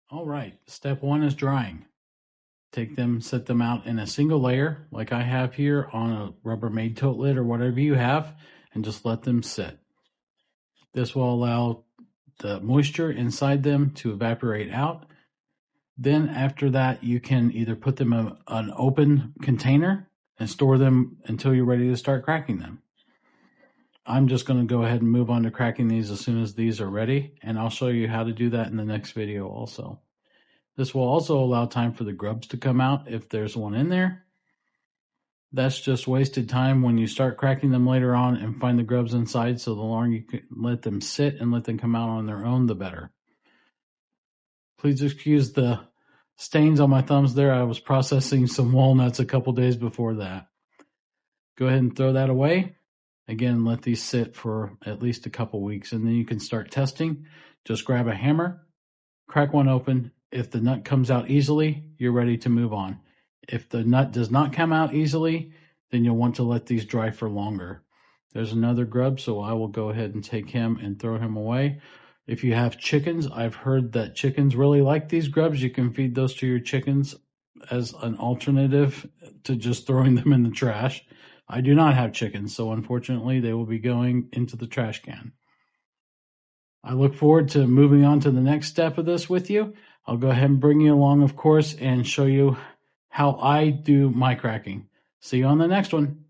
All right, step one is drying. Take them, set them out in a single layer like I have here on a Rubbermaid tote lid or whatever you have, and just let them sit. This will allow the moisture inside them to evaporate out. Then after that, you can either put them in an open container and store them until you're ready to start cracking them. I'm just going to go ahead and move on to cracking these as soon as these are ready, and I'll show you how to do that in the next video also. This will also allow time for the grubs to come out if there's one in there. That's just wasted time when you start cracking them later on and find the grubs inside, so the longer you can let them sit and let them come out on their own, the better. Please excuse the stains on my thumbs there. I was processing some walnuts a couple days before that. Go ahead and throw that away. Again, let these sit for at least a couple weeks, and then you can start testing. Just grab a hammer, crack one open. If the nut comes out easily, you're ready to move on. If the nut does not come out easily, then you'll want to let these dry for longer. There's another grub, so I will go ahead and take him and throw him away. If you have chickens, I've heard that chickens really like these grubs. You can feed those to your chickens as an alternative to just throwing them in the trash. I do not have chickens, so unfortunately they will be going into the trash can. I look forward to moving on to the next step of this with you. I'll go ahead and bring you along, of course, and show you how I do my cracking. See you on the next one.